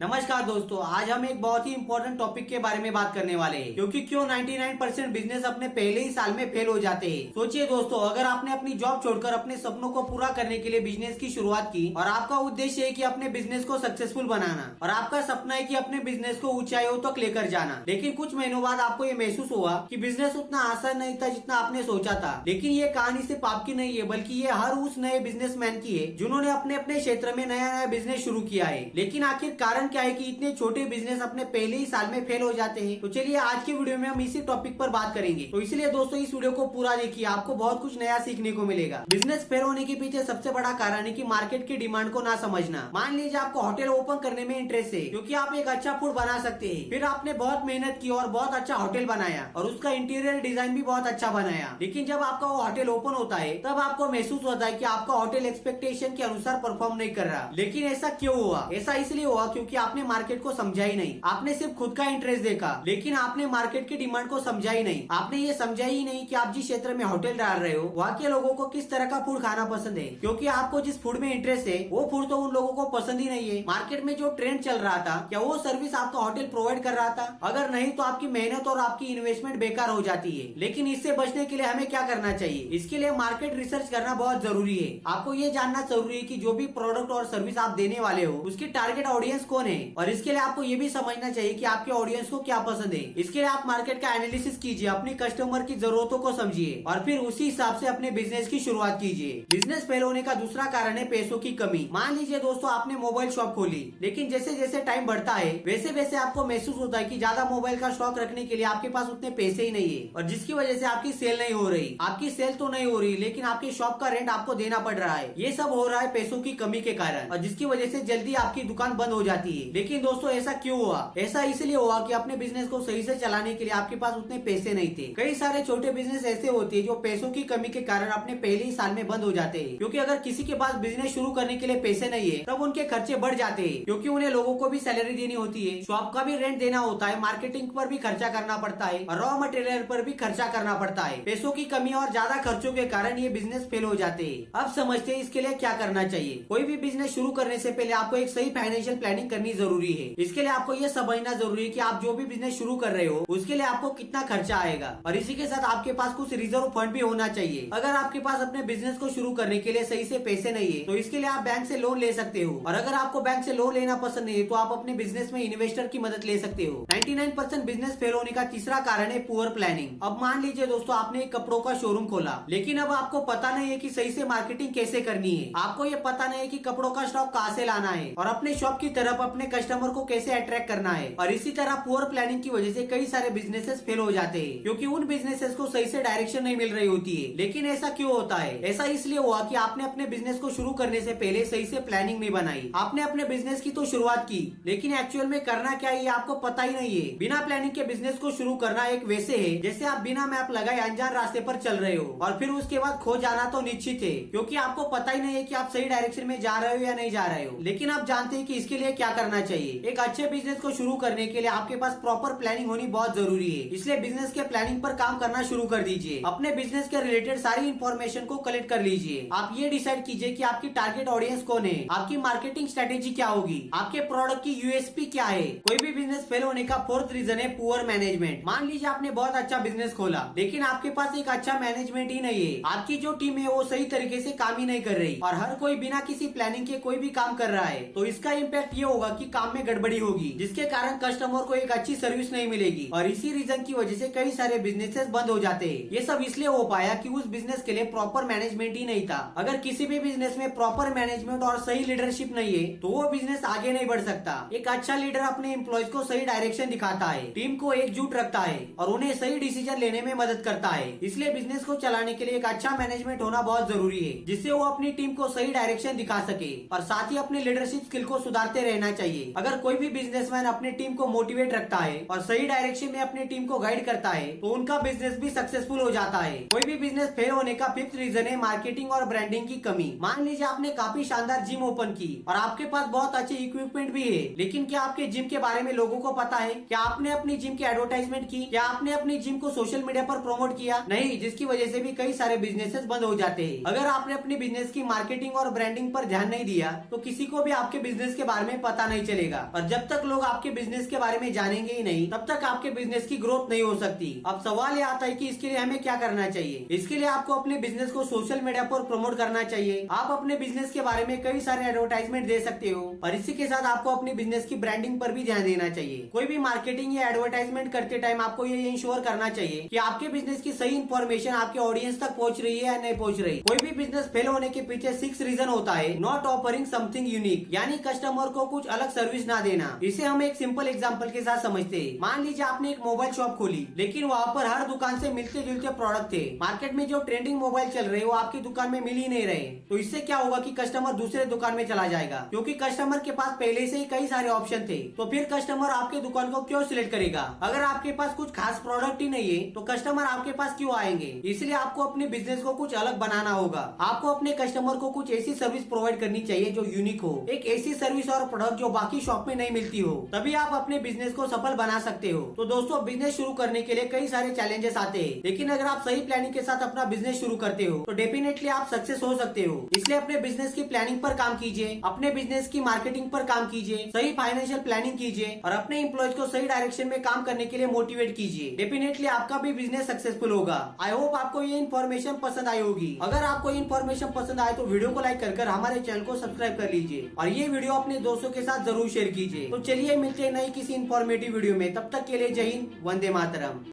नमस्कार दोस्तों, आज हम एक बहुत ही इम्पोर्टेंट टॉपिक के बारे में बात करने वाले हैं क्योंकि क्यों 99% बिजनेस अपने पहले ही साल में फेल हो जाते हैं। सोचिए दोस्तों, अगर आपने अपनी जॉब छोड़कर अपने सपनों को पूरा करने के लिए बिजनेस की शुरुआत की और आपका उद्देश्य है कि अपने बिजनेस को सक्सेसफुल बनाना और आपका सपना है कि अपने बिजनेस को ऊंचाइयों तक लेकर जाना, लेकिन कुछ महीनों बाद आपको ये महसूस हुआ कि बिजनेस उतना आसान नहीं था जितना आपने सोचा था। लेकिन ये कहानी सिर्फ आपकी नहीं है, बल्कि ये हर उस नए बिजनेसमैन की है जिन्होंने अपने अपने क्षेत्र में नया नया बिजनेस शुरू किया है। लेकिन आखिर कारण क्या है कि इतने छोटे बिजनेस अपने पहले ही साल में फेल हो जाते हैं? तो चलिए आज की वीडियो में हम इसी टॉपिक पर बात करेंगे। तो इसलिए दोस्तों इस वीडियो को पूरा देखिए, आपको बहुत कुछ नया सीखने को मिलेगा। बिजनेस फेल होने के पीछे सबसे बड़ा कारण है कि मार्केट की डिमांड को ना समझना। मान लीजिए आपको होटल ओपन करने में इंटरेस्ट है क्योंकि आप एक अच्छा फूड बना सकते हैं। फिर आपने बहुत मेहनत की और बहुत अच्छा होटल बनाया और उसका इंटीरियर डिजाइन भी बहुत अच्छा बनाया। लेकिन जब आपका वो होटल ओपन होता है तब आपको महसूस होता है कि आपका होटल एक्सपेक्टेशन के अनुसार परफॉर्म नहीं कर रहा। लेकिन ऐसा क्यों हुआ? ऐसा इसलिए हुआ क्योंकि आपने मार्केट को समझा ही नहीं। आपने सिर्फ खुद का इंटरेस्ट देखा, लेकिन आपने मार्केट की डिमांड को समझा ही नहीं। आपने ये समझा ही नहीं कि आप जिस क्षेत्र में होटल डाल रहे हो वहाँ के लोगों को किस तरह का फूड खाना पसंद है, क्योंकि आपको जिस फूड में इंटरेस्ट है वो फूड तो उन लोगों को पसंद ही नहीं है। मार्केट में जो ट्रेंड चल रहा था, क्या वो सर्विस आपका होटल प्रोवाइड कर रहा था? अगर नहीं तो आपकी मेहनत और आपकी इन्वेस्टमेंट बेकार हो जाती है। लेकिन इससे बचने के लिए हमें क्या करना चाहिए? इसके लिए मार्केट रिसर्च करना बहुत जरूरी है। आपको ये जानना जरूरी है कि जो भी प्रोडक्ट और सर्विस आप देने वाले हो उसकी टारगेट ऑडियंस कौन है, और इसके लिए आपको ये भी समझना चाहिए कि आपके ऑडियंस को क्या पसंद है। इसके लिए आप मार्केट का एनालिसिस कीजिए, अपनी कस्टमर की जरूरतों को समझिए और फिर उसी हिसाब से अपने बिजनेस की शुरुआत कीजिए। बिजनेस फेल होने का दूसरा कारण है पैसों की कमी। मान लीजिए दोस्तों, आपने मोबाइल शॉप खोली, लेकिन जैसे जैसे टाइम बढ़ता है वैसे वैसे आपको महसूस होता है कि ज्यादा मोबाइल का स्टॉक रखने के लिए आपके पास उतने पैसे ही नहीं है, और जिसकी वजह से आपकी सेल नहीं हो रही। आपकी सेल तो नहीं हो रही, लेकिन आपकी शॉप का रेंट आपको देना पड़ रहा है। ये सब हो रहा है पैसों की कमी के कारण, और जिसकी वजह से जल्दी आपकी दुकान बंद हो जाती है। लेकिन दोस्तों ऐसा क्यों हुआ? ऐसा इसलिए हुआ कि अपने बिजनेस को सही से चलाने के लिए आपके पास उतने पैसे नहीं थे। कई सारे छोटे बिजनेस ऐसे होते हैं जो पैसों की कमी के कारण अपने पहले ही साल में बंद हो जाते हैं, क्योंकि अगर किसी के पास बिजनेस शुरू करने के लिए पैसे नहीं है तब उनके खर्चे बढ़ जाते हैं, क्योंकि उन्हें लोगों को भी सैलरी देनी होती है, शॉप का भी रेंट देना होता है, मार्केटिंग पर भी खर्चा करना पड़ता है और रॉ मटेरियल पर भी खर्चा करना पड़ता है। पैसों की कमी और ज्यादा खर्चों के कारण ये बिजनेस फेल हो जाते हैं। अब समझते हैं इसके लिए क्या करना चाहिए। कोई भी बिजनेस शुरू करने से पहले आपको एक सही फाइनेंशियल प्लानिंग करनी जरूरी है। इसके लिए आपको ये समझना जरूरी है कि आप जो भी बिजनेस शुरू कर रहे हो उसके लिए आपको कितना खर्चा आएगा, और इसी के साथ आपके पास कुछ रिजर्व फंड भी होना चाहिए। अगर आपके पास अपने बिजनेस को शुरू करने के लिए सही से पैसे नहीं है तो इसके लिए आप बैंक से लोन ले सकते हो, और अगर आपको बैंक से लोन लेना पसंद नहीं है तो आप अपने बिजनेस में इन्वेस्टर की मदद ले सकते हो। 99% बिजनेस फेल होने का तीसरा कारण है पुअर प्लानिंग। अब मान लीजिए दोस्तों, आपने एक कपड़ों का शोरूम खोला, लेकिन अब आपको पता नहीं है कि सही से मार्केटिंग कैसे करनी है। आपको ये पता नहीं है कि कपड़ों का स्टॉक कहाँ से लाना है और अपने शॉप की तरफ अपने कस्टमर को कैसे अट्रैक्ट करना है। और इसी तरह पुअर प्लानिंग की वजह से कई सारे बिजनेसेस फेल हो जाते हैं, क्योंकि उन बिजनेसेस को सही से डायरेक्शन नहीं मिल रही होती है। लेकिन ऐसा क्यों होता है? ऐसा इसलिए हुआ कि आपने अपने बिजनेस को शुरू करने से पहले सही से प्लानिंग नहीं बनाई। आपने अपने बिजनेस की तो शुरुआत की, लेकिन एक्चुअल में करना क्या है ये आपको पता ही नहीं है। बिना प्लानिंग के बिजनेस को शुरू करना एक वैसे है जैसे आप बिना मैप लगाए अनजान रास्ते पर चल रहे हो और फिर उसके बाद खो जाना तो निश्चित है, क्योंकि आपको पता ही नहीं है कि आप सही डायरेक्शन में जा रहे हो या नहीं जा रहे हो। लेकिन आप जानते हैं कि इसके लिए क्या करना चाहिए। एक अच्छे बिजनेस को शुरू करने के लिए आपके पास प्रॉपर प्लानिंग होनी बहुत जरूरी है। इसलिए बिजनेस के प्लानिंग पर काम करना शुरू कर दीजिए। अपने बिजनेस के रिलेटेड सारी इन्फॉर्मेशन को कलेक्ट कर लीजिए। आप ये डिसाइड कीजिए कि आपकी टारगेट ऑडियंस कौन है, आपकी मार्केटिंग स्ट्रेटेजी क्या होगी, आपके प्रोडक्ट की यूएसपी क्या है। कोई भी बिजनेस फेल होने का फोर्थ रीजन है पुअर मैनेजमेंट। मान लीजिए आपने बहुत अच्छा बिजनेस खोला, लेकिन आपके पास एक अच्छा मैनेजमेंट ही नहीं है। आपकी जो टीम है वो सही तरीके से काम ही नहीं कर रही और हर कोई बिना किसी प्लानिंग के कोई भी काम कर रहा है, तो इसका इम्पैक्ट ये होगा कि काम में गड़बड़ी होगी, जिसके कारण कस्टमर को एक अच्छी सर्विस नहीं मिलेगी, और इसी रीजन की वजह से कई सारे बिजनेसेस बंद हो जाते हैं। ये सब इसलिए हो पाया कि उस बिजनेस के लिए प्रॉपर मैनेजमेंट ही नहीं था। अगर किसी भी बिजनेस में प्रॉपर मैनेजमेंट और सही लीडरशिप नहीं है तो वो बिजनेस आगे नहीं बढ़ सकता। एक अच्छा लीडर अपने एम्प्लॉयज को सही डायरेक्शन दिखाता है, टीम को एकजुट रखता है और उन्हें सही डिसीजन लेने में मदद करता है। इसलिए बिजनेस को चलाने के लिए एक अच्छा मैनेजमेंट होना बहुत जरूरी है, जिससे वो अपनी टीम को सही डायरेक्शन दिखा सके, और साथ ही अपनी लीडरशिप स्किल को सुधारते रहना चाहिए। अगर कोई भी बिजनेसमैन अपनी टीम को मोटिवेट रखता है और सही डायरेक्शन में अपनी टीम को गाइड करता है तो उनका बिजनेस भी सक्सेसफुल हो जाता है। कोई भी बिजनेस फेल होने का फिफ्थ रीजन है मार्केटिंग और ब्रांडिंग की कमी। मान लीजिए आपने काफी शानदार जिम ओपन की और आपके पास बहुत अच्छे इक्विपमेंट भी है, लेकिन क्या आपके जिम के बारे में लोगों को पता है? क्या आपने अपनी जिम की एडवर्टाइजमेंट की? क्या आपने अपनी जिम को सोशल मीडिया पर प्रमोट किया? नहीं, जिसकी वजह से भी कई सारे बिजनेसेस बंद हो जाते हैं। अगर आपने अपनी बिजनेस की मार्केटिंग और ब्रांडिंग पर ध्यान नहीं दिया तो किसी को भी आपके बिजनेस के बारे में पता पता नहीं चलेगा। और जब तक लोग आपके बिजनेस के बारे में जानेंगे ही नहीं, तब तक आपके बिजनेस की ग्रोथ नहीं हो सकती। अब सवाल ये आता है कि इसके लिए हमें क्या करना चाहिए। इसके लिए आपको अपने बिजनेस को सोशल मीडिया पर प्रमोट करना चाहिए। आप अपने बिजनेस के बारे में कई सारे एडवर्टाइजमेंट दे सकते हो, और इसी के साथ आपको अपने बिजनेस की ब्रांडिंग पर भी ध्यान देना चाहिए। कोई भी मार्केटिंग या एडवर्टाइजमेंट करते टाइम आपको ये इंश्योर करना चाहिए कि आपके बिजनेस की सही इन्फॉर्मेशन आपके ऑडियंस तक पहुंच रही है या नहीं पहुंच रही। कोई भी बिजनेस फेल होने के पीछे 6 रीजन होता है। नॉट ऑफरिंग समथिंग यूनिक, यानी कस्टमर को कुछ अलग सर्विस ना देना। इसे हम एक सिंपल एग्जांपल के साथ समझते हैं। मान लीजिए आपने एक मोबाइल शॉप खोली, लेकिन वहाँ पर हर दुकान से मिलते जुलते प्रोडक्ट थे। मार्केट में जो ट्रेंडिंग मोबाइल चल रहे वो आपकी दुकान में मिल ही नहीं रहे। तो इससे क्या होगा कि कस्टमर दूसरे दुकान में चला जाएगा, क्योंकि कस्टमर के पास पहले से ही कई सारे ऑप्शन थे। तो फिर कस्टमर आपके दुकान को क्यों सिलेक्ट करेगा? अगर आपके पास कुछ खास प्रोडक्ट ही नहीं है तो कस्टमर आपके पास क्यों आएंगे? इसलिए आपको अपने बिजनेस को कुछ अलग बनाना होगा। आपको अपने कस्टमर को कुछ ऐसी सर्विस प्रोवाइड करनी चाहिए जो यूनिक हो, एक ऐसी सर्विस और प्रोडक्ट जो बाकी शॉप में नहीं मिलती हो। तभी आप अपने बिजनेस को सफल बना सकते हो। तो दोस्तों, बिजनेस शुरू करने के लिए कई सारे चैलेंजेस आते हैं, लेकिन अगर आप सही प्लानिंग के साथ अपना बिजनेस शुरू करते हो तो डेफिनेटली आप सक्सेस हो सकते हो। इसलिए अपने बिजनेस की प्लानिंग पर काम कीजिए, अपने बिजनेस की मार्केटिंग पर काम कीजिए, सही फाइनेंशियल प्लानिंग कीजिए और अपने एम्प्लॉयज को सही डायरेक्शन में काम करने के लिए मोटिवेट कीजिए। डेफिनेटली आपका भी बिजनेस सक्सेसफुल होगा। आई होप आपको ये इन्फॉर्मेशन पसंद आई होगी। अगर आपको ये इन्फॉर्मेशन पसंद आए तो वीडियो को लाइक कर हमारे चैनल को सब्सक्राइब कर लीजिए और ये वीडियो अपने दोस्तों के साथ जरूर शेयर कीजिए। तो चलिए मिलते हैं नई किसी इन्फॉर्मेटिव वीडियो में। तब तक के लिए जय हिंद, वंदे मातरम।